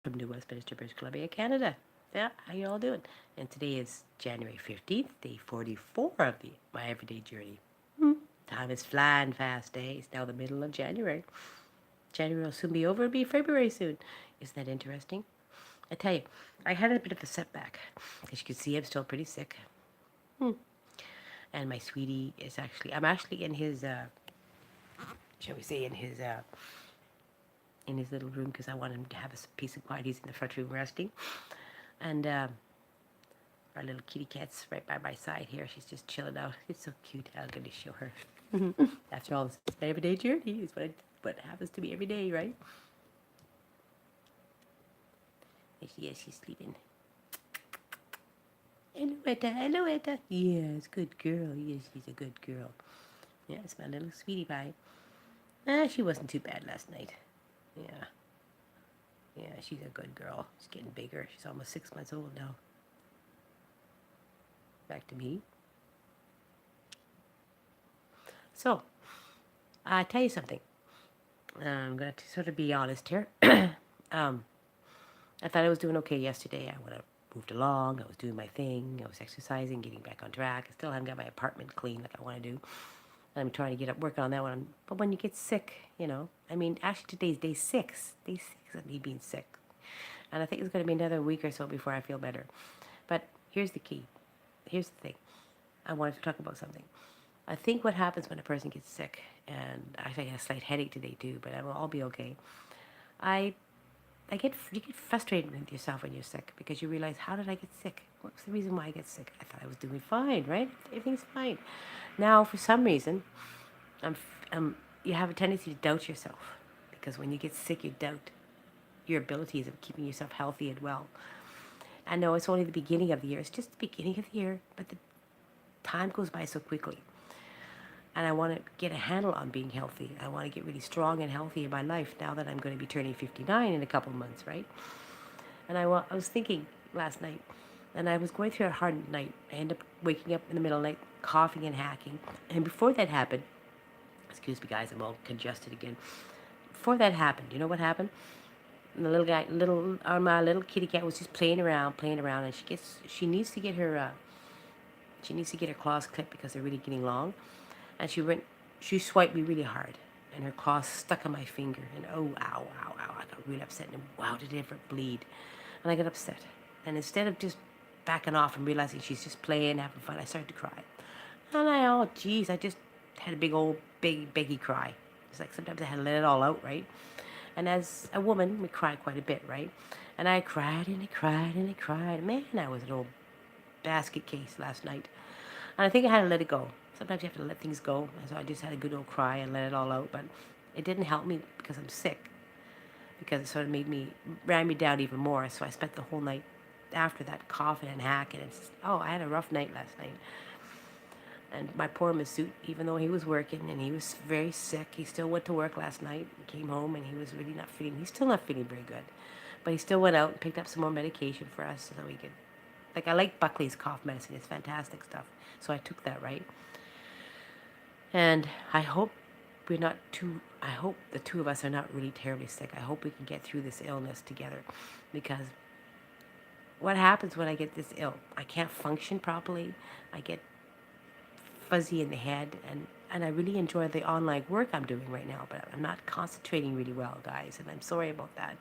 from New Westminster, British Columbia, Canada. Yeah, how you all doing? And today is January 15th, day 44 of my everyday journey. Time is flying fast, eh? It's now the middle of January. January will soon be over and be February soon. Isn't that interesting? I tell you, I had a bit of a setback. As you can see, I'm still pretty sick. And my sweetie is I'm actually in his, shall we say, in his little room because I want him to have a peace and quiet. He's in the front room resting. And our little kitty cat's right by my side here. She's just chilling out. It's so cute. I'm going to show her. After all, this is my everyday journey. Is what happens to me every day, right? There she is. She's sleeping. Hello, Etta. Hello, Etta. Yes, good girl. Yes, she's a good girl. Yeah, it's my little sweetie pie. She wasn't too bad last night. Yeah. Yeah, she's a good girl. She's getting bigger. She's almost 6 months old now. Back to me. So, I tell you something. I'm going to sort of be honest here. I thought I was doing okay yesterday. I moved along. I was doing my thing. I was exercising, getting back on track. I still haven't got my apartment clean like I want to do. I'm trying to get up working on that one. But when you get sick, I mean, actually today's day 6. Day 6 of me being sick. And I think it's going to be another week or so before I feel better. But here's the key. Here's the thing. I wanted to talk about something. I think what happens when a person gets sick, and actually I had a slight headache today too, but I'll be okay. You get frustrated with yourself when you're sick because you realize, how did I get sick? What's the reason why I get sick? I thought I was doing fine, right? Everything's fine. Now, for some reason, you have a tendency to doubt yourself because when you get sick, you doubt your abilities of keeping yourself healthy and well. I know it's only the beginning of the year. It's just the beginning of the year, but the time goes by so quickly. And I want to get a handle on being healthy. I want to get really strong and healthy in my life now that I'm going to be turning 59 in a couple of months, right? And I was thinking last night, and I was going through a hard night. I ended up waking up in the middle of the night, coughing and hacking. And before that happened, excuse me guys, I'm all congested again. Before that happened, you know what happened? And the my little kitty cat was just playing around, and she needs to get her claws clipped because they're really getting long. And she swiped me really hard, and her claws stuck on my finger, and oh, ow, ow, ow, I got really upset, and wow, did it ever bleed? And I got upset, and instead of just backing off and realizing she's just playing, having fun, I started to cry. And oh geez, I just had a big beggy cry. It's like sometimes I had to let it all out, right? And as a woman, we cry quite a bit, right? And I cried and I cried and I cried. Man, I was an old basket case last night. And I think I had to let it go. Sometimes you have to let things go. And so I just had a good old cry and let it all out. But it didn't help me because I'm sick. Because it sort of ran me down even more. So I spent the whole night after that coughing and hacking. I had a rough night last night. And my poor Masoot, even though he was working and he was very sick, he still went to work last night. He came home and he's still not feeling very good. But he still went out and picked up some more medication for us so we could, I like Buckley's cough medicine. It's fantastic stuff. So I took that, right? And I hope I hope the two of us are not really terribly sick. I hope we can get through this illness together, because what happens when I get this ill? I can't function properly. I get fuzzy in the head, and I really enjoy the online work I'm doing right now, but I'm not concentrating really well, guys, and I'm sorry about that.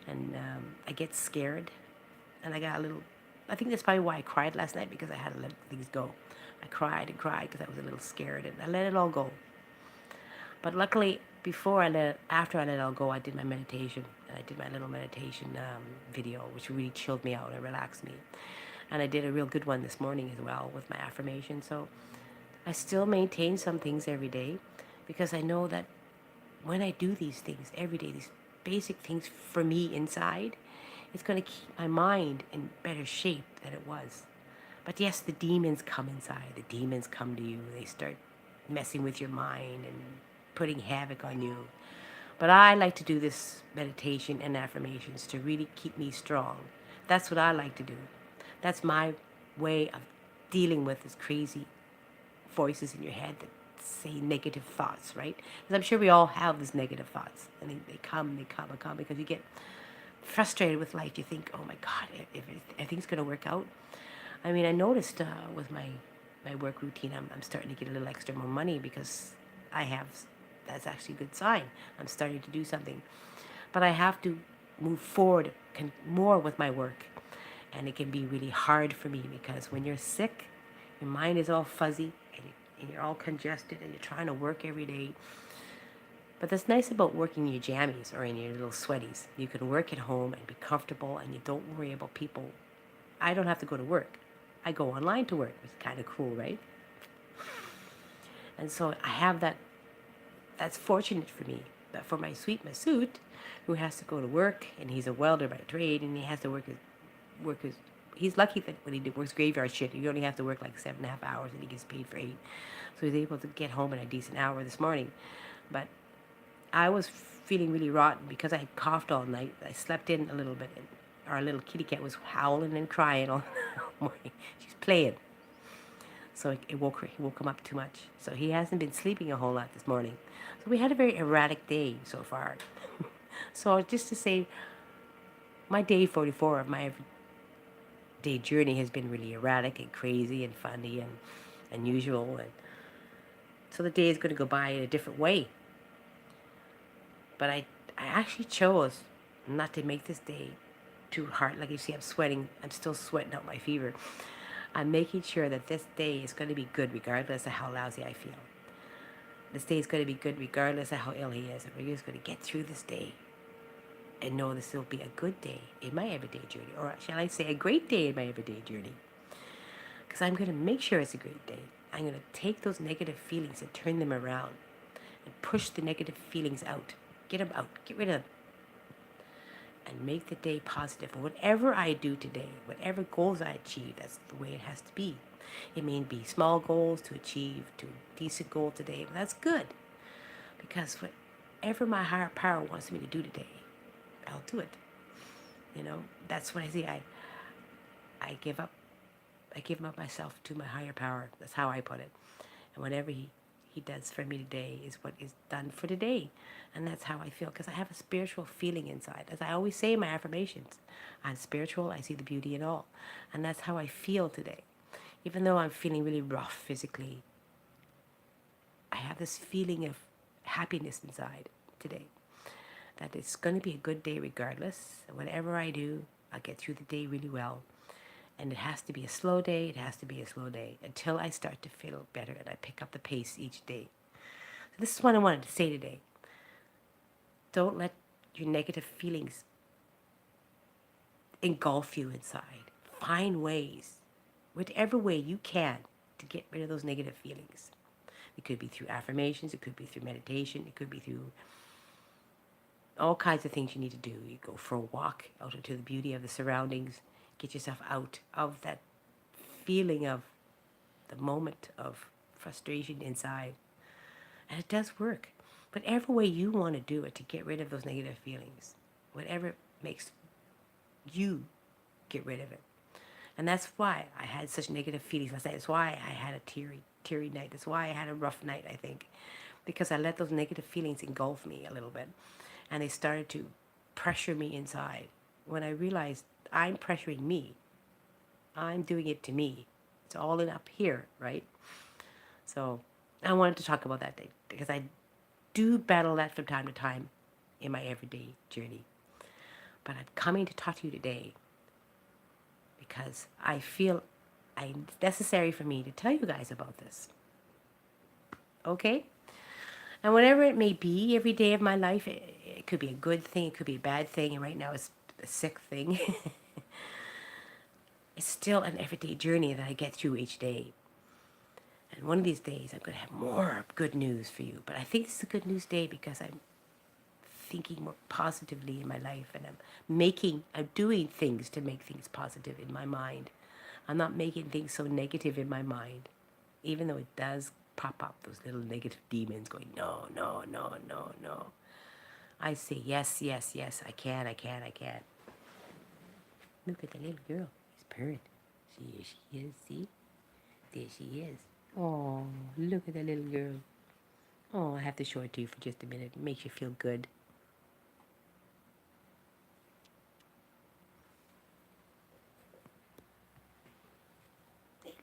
And I get scared, and I think that's probably why I cried last night, because I had to let things go. I cried and cried because I was a little scared, and I let it all go. But luckily, after I let it all go, I did my meditation. I did my little meditation video, which really chilled me out and relaxed me. And I did a real good one this morning as well with my affirmation. So I still maintain some things every day, because I know that when I do these things every day, these basic things for me inside, it's going to keep my mind in better shape than it was. But yes, the demons come inside. The demons come to you. They start messing with your mind and putting havoc on you. But I like to do this meditation and affirmations to really keep me strong. That's what I like to do. That's my way of dealing with this crazy voices in your head that say negative thoughts, right? Because I'm sure we all have these negative thoughts, and they come because you get frustrated with life. You think, oh my God, if everything's going to work out. I mean, I noticed with my work routine, I'm starting to get a little extra more money because I have, that's actually a good sign. I'm starting to do something. But I have to move forward more with my work. And it can be really hard for me because when you're sick, your mind is all fuzzy and you're all congested and you're trying to work every day. But that's nice about working in your jammies or in your little sweaties. You can work at home and be comfortable and you don't worry about people. I don't have to go to work. I go online to work, which is kind of cool, right? And so I have that. That's fortunate for me. But for my sweet Masood, who has to go to work, and he's a welder by trade, and he has to work his. He's lucky that when he works graveyard shift, he only has to work like 7.5 hours, and he gets paid for 8. So he's able to get home in a decent hour this morning. But I was feeling really rotten because I coughed all night. I slept in a little bit, and our little kitty cat was howling and crying all morning. She's playing. So it woke her, he woke him up too much. So he hasn't been sleeping a whole lot this morning. So we had a very erratic day so far. So just to say, my day 44 of my everyday journey has been really erratic and crazy and funny and unusual. And so the day is going to go by in a different way. But I actually chose not to make this day too hard. Like you see, I'm sweating. I'm still sweating out my fever. I'm making sure that this day is going to be good regardless of how lousy I feel. This day is going to be good regardless of how ill he is. And we're just going to get through this day and know this will be a good day in my everyday journey. Or shall I say a great day in my everyday journey. Because I'm going to make sure it's a great day. I'm going to take those negative feelings and turn them around. And push the negative feelings out. Get them out. Get rid of them. And make the day positive. And whatever I do today, whatever goals I achieve, that's the way it has to be. It may be small goals to achieve to a decent goal today, but that's good. Because whatever my higher power wants me to do today, I'll do it. You know, that's what I see. I give up. I give up myself to my higher power. That's how I put it. And whatever he does for me today is what is done for today. And that's how I feel, because I have a spiritual feeling inside. As I always say in my affirmations, I'm spiritual, I see the beauty in all. And that's how I feel today. Even though I'm feeling really rough physically, I have this feeling of happiness inside today. That it's going to be a good day regardless. Whatever I do, I'll get through the day really well. And it has to be a slow day. It has to be a slow day until I start to feel better and I pick up the pace each day. So this is what I wanted to say today. Don't let your negative feelings engulf you inside. Find ways, whatever way you can, to get rid of those negative feelings. It could be through affirmations. It could be through meditation. It could be through all kinds of things you need to do. You go for a walk out into the beauty of the surroundings. Get yourself out of that feeling of the moment of frustration inside. And it does work. Whatever way you want to do it to get rid of those negative feelings. Whatever makes you get rid of it. And that's why I had such negative feelings last night. That's why I had a teary night. That's why I had a rough night, I think. Because I let those negative feelings engulf me a little bit. And they started to pressure me inside. When I realized I'm pressuring me. I'm doing it to me. It's all in up here, right? So I wanted to talk about that day because I do battle that from time to time in my everyday journey. But I'm coming to talk to you today because I feel it's necessary for me to tell you guys about this. Okay? And whatever it may be, every day of my life, it could be a good thing, it could be a bad thing, and right now it's a sick thing. It's still an everyday journey that I get through each day. And one of these days, I'm going to have more good news for you. But I think this is a good news day because I'm thinking more positively in my life, and I'm doing things to make things positive in my mind. I'm not making things so negative in my mind, even though it does pop up, those little negative demons going, no, no, no, no, no. I say, yes, yes, yes, I can. Look at the little girl. She's purring. She is, see? There she is. Oh, look at the little girl. Oh, I have to show it to you for just a minute. It makes you feel good.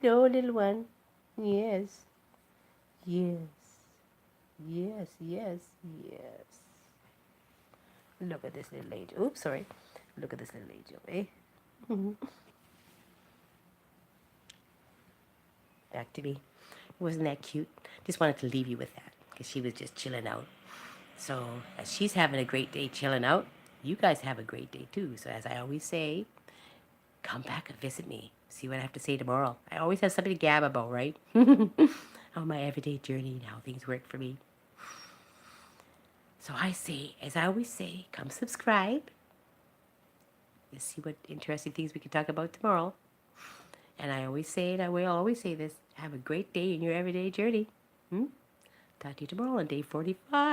know, little one. Yes. Yes. Yes, yes, yes. Look at this little angel. Oops, sorry. Look at this little angel, eh? Back to me. Wasn't that cute? Just wanted to leave you with that because she was just chilling out. So as she's having a great day chilling out, you guys have a great day too. So as I always say, come back and visit me. See what I have to say tomorrow. I always have something to gab about, right? On my everyday journey and how things work for me. So I say, as I always say, come subscribe. Let's see what interesting things we can talk about tomorrow. And I always say it, I will always say this. Have a great day in your everyday journey. Talk to you tomorrow on day 45.